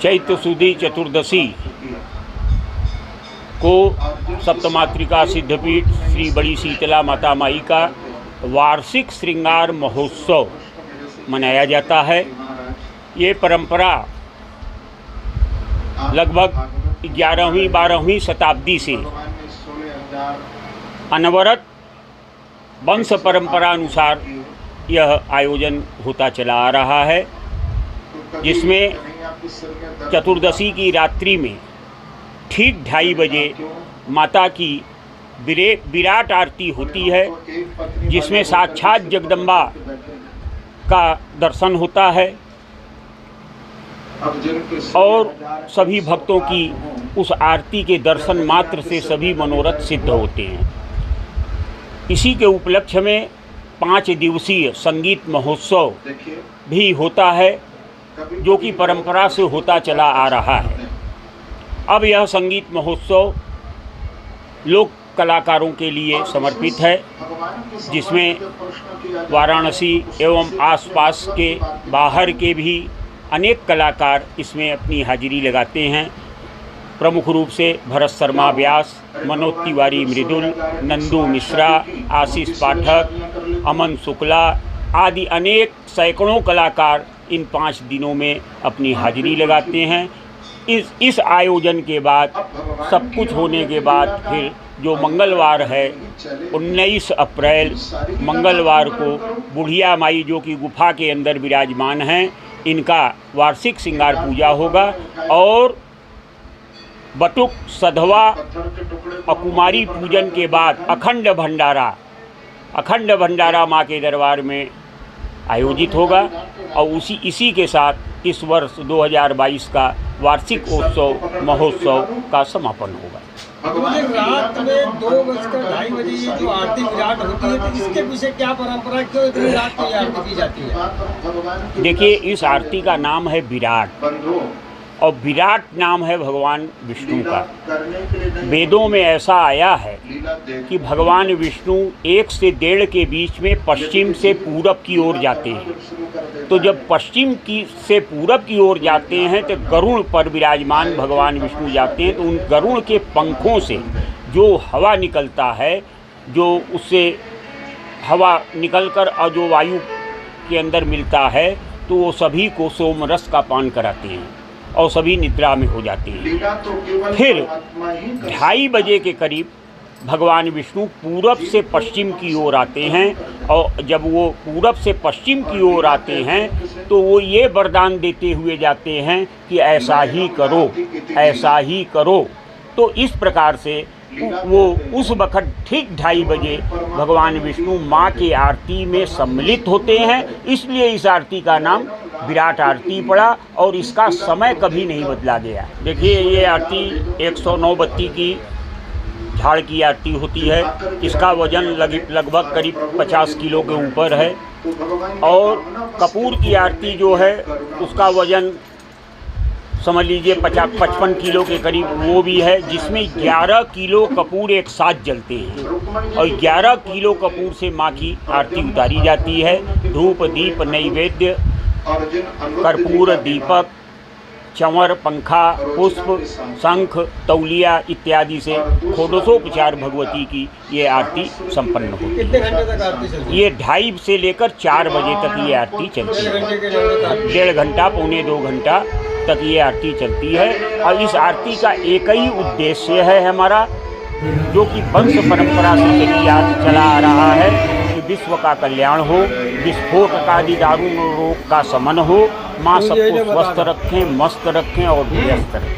चैत्र शुद्धि चतुर्दशी को सप्तमातृका सिद्धपीठ श्री बड़ी शीतला माता माई का वार्षिक श्रृंगार महोत्सव मनाया जाता है। ये परंपरा लगभग 11वीं-12वीं शताब्दी से अनवरत वंश परंपरा अनुसार यह आयोजन होता चला आ रहा है, जिसमें चतुर्दशी की रात्रि में ठीक 2:30 बजे माता की विराट आरती होती है, जिसमें साक्षात जगदम्बा का दर्शन होता है और सभी भक्तों की उस आरती के दर्शन मात्र से सभी मनोरथ सिद्ध होते हैं। इसी के उपलक्ष्य में 5 दिवसीय संगीत महोत्सव भी होता है, जो कि परंपरा से होता चला आ रहा है। अब यह संगीत महोत्सव लोक कलाकारों के लिए समर्पित है, जिसमें वाराणसी एवं आसपास के बाहर के भी अनेक कलाकार इसमें अपनी हाजिरी लगाते हैं। प्रमुख रूप से भरत शर्मा व्यास, मनोज तिवारी मृदुल, नंदू मिश्रा, आशीष पाठक, अमन शुक्ला आदि अनेक सैकड़ों कलाकार इन 5 दिनों में अपनी हाजिरी लगाते हैं। इस आयोजन के बाद सब कुछ होने के बाद फिर जो मंगलवार है 19 अप्रैल मंगलवार को बुढ़िया माई जो कि गुफा के अंदर विराजमान हैं, इनका वार्षिक श्रृंगार पूजा होगा और बटुक सधवा अकुमारी पूजन के बाद अखंड भंडारा माँ के दरबार में आयोजित होगा और इसी के साथ इस वर्ष 2022 का वार्षिक महोत्सव का समापन होगा। रात में 2:02 ये जो आरती विराट होती है, तो इसके पीछे क्या परंपरा, क्यों इतनी रात को ये आरती की जाती है? देखिए, इस आरती का नाम है विराट और विराट नाम है भगवान विष्णु का। वेदों में ऐसा आया है कि भगवान विष्णु 1 से 1.5 के बीच में पश्चिम से पूरब की ओर जाते हैं। तो जब पश्चिम से पूरब की ओर जाते हैं तो गरुड़ पर विराजमान भगवान विष्णु जाते हैं, तो उन गरुड़ के पंखों से जो हवा निकलता है, जो उससे हवा निकलकर और जो वायु के अंदर मिलता है, तो वो सभी को सोमरस का पान कराते हैं और सभी निद्रा में हो जाते हैं। फिर 2:30 बजे के करीब भगवान विष्णु पूरब से पश्चिम की ओर आते हैं और जब वो पूरब से पश्चिम की ओर आते हैं तो वो ये वरदान देते हुए जाते हैं कि ऐसा ही करो, ऐसा ही करो। तो इस प्रकार से वो उस वक़्त ठीक 2:30 बजे भगवान विष्णु माँ की आरती में सम्मिलित होते हैं, इसलिए इस आरती का नाम विराट आरती पड़ा और इसका समय कभी नहीं बदला गया। देखिए, ये आरती 109 बत्ती की झाड़ की आरती होती है। इसका वजन लगभग करीब 50 किलो के ऊपर है और कपूर की आरती जो है उसका वजन समझ लीजिए 55 किलो के करीब वो भी है, जिसमें 11 किलो कपूर एक साथ जलते हैं और 11 किलो कपूर से माँ की आरती उतारी जाती है। धूप दीप नैवेद्य कर्पूर दीपक चंवर पंखा पुष्प शंख तौलिया इत्यादि से षोडशोपचार भगवती की ये आरती संपन्न होती है। कितने घंटे तक आरती चलती है? ये 2:30 से लेकर 4 बजे तक ये आरती चलती है। 1.5 घंटा पौने 2 घंटा तक ये आरती चलती है और इस आरती का एक ही उद्देश्य है हमारा, जो कि वंश परंपरा से चला आ रहा है कि विश्व का कल्याण हो, विस्फोट आदि दारुण रोग का शमन हो, माँ सबको स्वस्थ रखें, मस्त रखें और व्यस्त रखें।